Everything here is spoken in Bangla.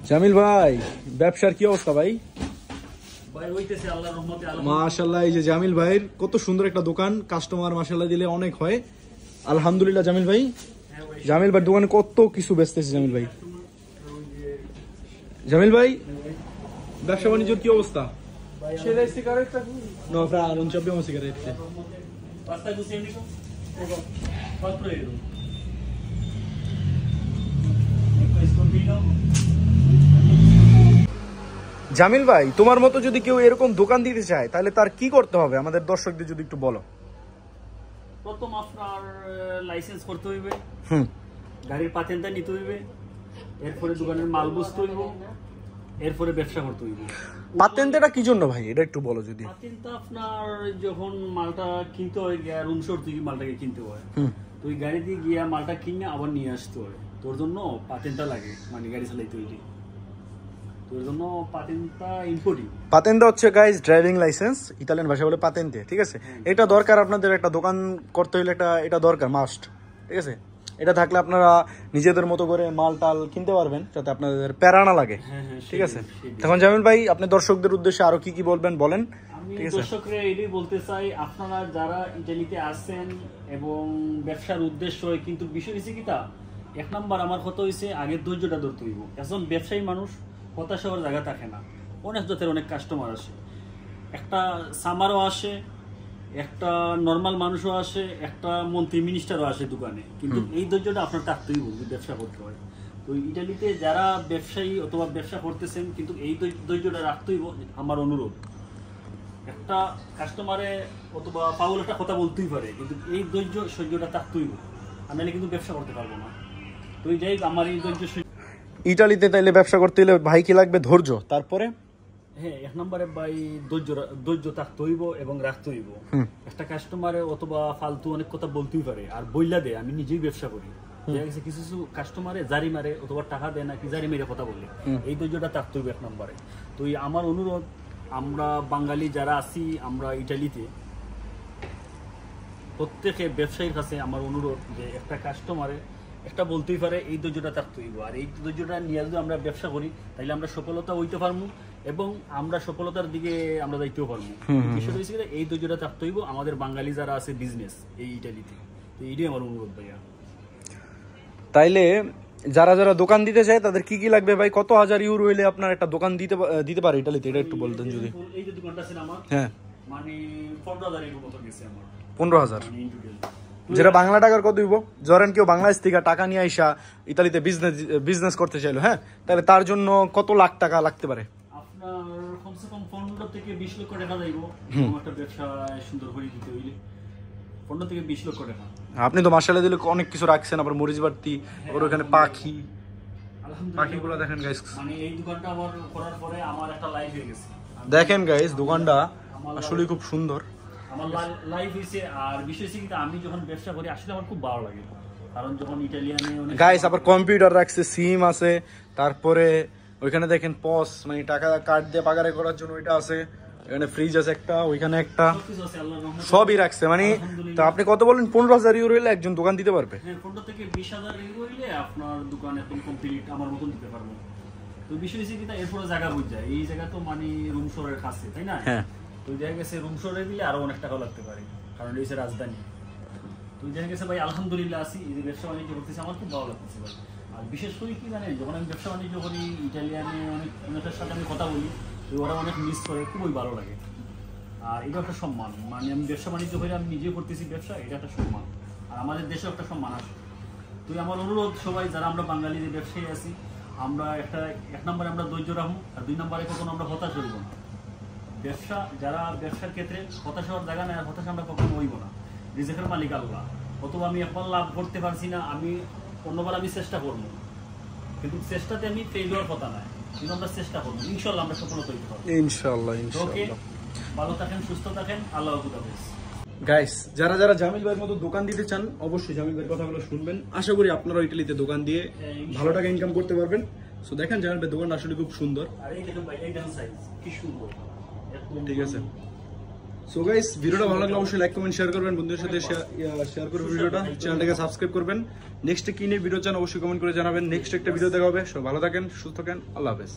জামিল ভাই, ব্যবসার কি অবস্থা ভাই? ভাই হইতেছে আল্লাহর রহমতে। মাশাআল্লাহ, এই যে জামিল ভাইয়ের কত সুন্দর একটা দোকান, কাস্টমার মাশাআল্লাহ দিলে অনেক হয়। আলহামদুলিল্লাহ জামিল ভাই। জামিল ভাই দোকানে কত কিছু বেচতেছে জামিল ভাই। জামিল ভাই, ব্যবসা বাণিজ্যের কি অবস্থা? C'è sigaretta? No, fra, non ci abbiamo sigarette. Basta così amico? 4 euro. E questo vino? Jamil ভাই, তোমার মতো যদি কেউ এরকম দোকান দিতে চায় তাহলে তার কি করতে হবে আমাদের দর্শকদের যদি একটু বলো। প্রথম আপনার লাইসেন্স করতে হইবে, গাড়ির পাতেনটা নিতে হইবে, এরপরে দোকানের মাল বুঝতে হইব, এরপরে ব্যবসা করতে হইব। পাতেনটা কি জন্য ভাই, এটা একটু বলো যদি। পাতেনটা আপনার যখন মালটা কিনতে হয় গিয়া রুম শোর থেকে মালটাকে কিনতে হয়, তো ওই গাড়ি দিয়ে গিয়া মালটা কিনে আবার নিয়ে আসতে হয়, তোর জন্য পাতেনটা লাগে, মানে গাড়ি চালাইতে হইলে তোর জন্য পাতেনটা ইম্পর্টেন্ট। পাতেন্তে হচ্ছে গাইস ড্রাইভিং লাইসেন্স, ইতালিয়ান ভাষা বলে পাতেন্তে, ঠিক আছে? এটা দরকার আপনাদের একটা দোকান করতে হলে, এটা দরকার মাস্ট, ঠিক আছে? এটা থাকলে আপনারা নিজেদের মতো করে মাল টাল কিনতে পারবেন যাতে আপনাদের প্যারা না লাগে, ঠিক আছে? এখন জামিল ভাই, আপনি দর্শকদের উদ্দেশ্যে আরো কি কি বলবেন বলেন। আমি দর্শকরা এটাই বলতে চাই, আপনারা যারা ইটালিতে আসছেন এবং ব্যবসার উদ্দেশ্য হয়, কিন্তু বিষয় হচ্ছে কি তা, এক নাম্বার আমার কথা হয়েছে আগে ধৈর্যটা ধরতে হইব। একজন ব্যবসায়ী মানুষ হতাশা হওয়ার জায়গা থাকে না, অনেক জাতের অনেক কাস্টমার আসে, একটা সামারও আসে, একটা নর্মাল মানুষও আসে, একটা মন্ত্রী মিনিস্টারও আসে দোকানে, কিন্তু এই ধৈর্যটা আপনার থাকতেই বলবে ব্যবসা করতে হয়। তো ইটালিতে যারা ব্যবসায়ী অথবা ব্যবসা করতেছেন, কিন্তু এই ধৈর্যটা রাখতেই আমার অনুরোধ। একটা কাস্টমারে অথবা পাউল একটা কথা বলতেই পারে, কিন্তু এই ধৈর্য সহ্যটা থাকতেই হবে, আমি কিন্তু ব্যবসা করতে পারবো না। তো এই যাই আমার এই ধৈর্য। ইটালিতে তাইলে ব্যবসা করতে হলে ভাই কি লাগবে? ধৈর্য, তারপরে হ্যাঁ, এক নম্বরে ভাই ধৈর্য থাকতে হইব এবং রাখতে হইব। একটা কাস্টমারে অথবা ফালতু অনেক কথা বলতেই পারে, আর বইলা দে, আমি নিজেই ব্যবসা করি, কিছু কিছু কাস্টমারে জারি মারে অথবা টাকা দেয় না, কি জারি মেরে কথা বলে, এই ধৈর্যটা থাকতে হইব এক নম্বরে। তো আমার অনুরোধ, আমরা বাঙালি যারা আছি আমরা ইটালিতে, প্রত্যেকে ব্যবসায়ীর কাছে আমার অনুরোধ যে একটা কাস্টমারে একটা বলতেই পারে, এই ধৈর্যটা থাকতে হইব। আর এই ধৈর্যটা নিয়ে যদি আমরা ব্যবসা করি তাহলে আমরা সফলতা হইতে পারবো এবং আমরা সফলতার দিকে আমরা যাইতেও পারবো। বিষয়টা হচ্ছে এই ধৈর্যটা থাকতে হইব আমাদের বাঙালি যারা আছে বিজনেস এই ইটালিতে। তো এইটাই আমার অনুরোধ ভাইয়া। তাইলে যারা যারা দোকান দিতে চায় তাদের কি কি লাগবে ভাই? কত হাজার ইউরো হইলে আপনার একটা দোকান দিতে পারে ইটালিতে, এটা একটু বলতেন যদি। এই যে দোকানটা আছে আমার, হ্যাঁ, মানে 15,000 এর মতো গেছে আমার। 15,000 যেটা বাংলা টাকার কত দিব? ধরেন কেউ বাংলাদেশ থেকে টাকা নিয়ে আইসা ইতালিতে বিজনেস করতে চাইলো, হ্যাঁ, তাহলে তার জন্য কত লাখ টাকা লাগতে পারে? আপনার কমসে কম 15 থেকে 20 লক্ষ টাকা যাইব একটা ব্যবসা সুন্দর করে দিতে হইলে। 15 থেকে 20 লক্ষ টাকা। আপনি তো মাশাআল্লাহ দিলে অনেক কিছু রাখছেন, আবার মরিচ বাড়তি, ওর ওখানে পাখি, পাখিগুলো দেখেন গাইস। মানে এই দোকানটা আমার করার পরে আমার একটা লাইফ হয়ে গেছে। দেখেন গাইস, দোকানটা আসলে খুব সুন্দর, আমার লাইফ হইছে। আর বিষয় হচ্ছে কিন্তু আমি যখন ব্যবসা করি আসলে আমার খুব ভালো লাগে, কারণ যখন ইটালিয়ানে গাইস আবার কম্পিউটার রাখছে, সিম আছে, তারপরে ওইখানে দেখেন পস, মানে টাকা কার্ড দিয়ে পাগারে করার জন্য ওইটা আছে, এখানে ফ্রিজ আছে একটা, ওইখানে একটা, সবই রাখছে। মানে তো আপনি কত বলেন? 15,000 ইউরো হলে একজন দোকান দিতে পারবে? হ্যাঁ, 15 থেকে 20,000 ইউরো হইলে আপনার দোকান এখন কমপ্লিট আমার মতন দিতে পারবো। তো বিষয় হচ্ছে কি এরপরে জায়গা বুঝ যায়, এই জায়গা তো মানে রুম শোরের কাছে, তাই না? হ্যাঁ, তো জায়গা গেছে রুম শোরে দিলে আরো অনেক টাকা লাগতে পারে, কারণ এই যে রাজধানী। তো জায়গা গেছে ভাই আলহামদুলিল্লাহ আছি, এই যে ব্যবসা বাণিজ্য করতেছি আমার খুব ভালো লাগতেছে ভাই। আর বিশেষ করে কি জানেন, যখন আমি ব্যবসা বাণিজ্য করি ইটালিয়ানে অনেকের সাথে আমি কথা বলি, তো ওরা অনেক মিস করে, খুবই ভালো লাগে। আর এটা একটা সম্মান, মানে আমি ব্যবসা বাণিজ্য করে আমি নিজে করতেছি ব্যবসা, এটা একটা সম্মান, আর আমাদের দেশেও একটা সম্মান আসে। তো আমার অনুরোধ সবাই যারা আমরা বাঙালি যে ব্যবসায়ী আছি, আমরা এক নম্বরে আমরা ধৈর্য রাখবো, আর 2 নম্বরে কখনো আমরা হতাশ হইব না। যারা ব্যবসার ক্ষেত্রে হতাশ হওয়ার জায়গা নেই, আর হতাশ আমরা কখনো হইব না। রিজিকের মালিক আল্লাহ, অথবা আমি একবার লাভ করতে পারছি না, আমি অন্যবার আমি চেষ্টা করবো, কিন্তু চেষ্টাতে আমি ফেল হওয়ার কথা নয়, কিন্তু আমরা চেষ্টা করবো, ইনশাল্লাহ আমরা সফলতা হইতে পারবো। ইনশাআল্লাহ। ভালো থাকেন, সুস্থ থাকেন, আল্লাহ হাফেজ। গাইস, যারা যারা জামিল ভাইয়ের মতো দোকান দিতে চান অবশ্যই জামিল ভাইয়ের কথাগুলো শুনবেন। আশা করি আপনারা ইটালিতে দোকান দিয়ে ভালো টাকা ইনকাম করতে পারবেন। সো দেখেন জামিল ভাইয়ের দোকান আসলে খুব সুন্দর। আর এই দেখেন ভাই, এই দেখেন সাইজ কি সুন্দর, ঠিক আছে। সো গাইস ভিডিওটা ভালো লাগলে অবশ্যই লাইক কমেন্ট শেয়ার করবেন, বন্ধুদের সাথে শেয়ার করবেন ভিডিওটা, চ্যানেলটাকে সাবস্ক্রাইব করবেন। নেক্সট কি নিয়ে ভিডিও চান অবশ্যই কমেন্ট করে জানাবেন। নেক্সট একটা ভিডিও দেখা হবে। সব ভালো থাকেন, সুস্থ থাকেন, আল্লাহ হাফেজ।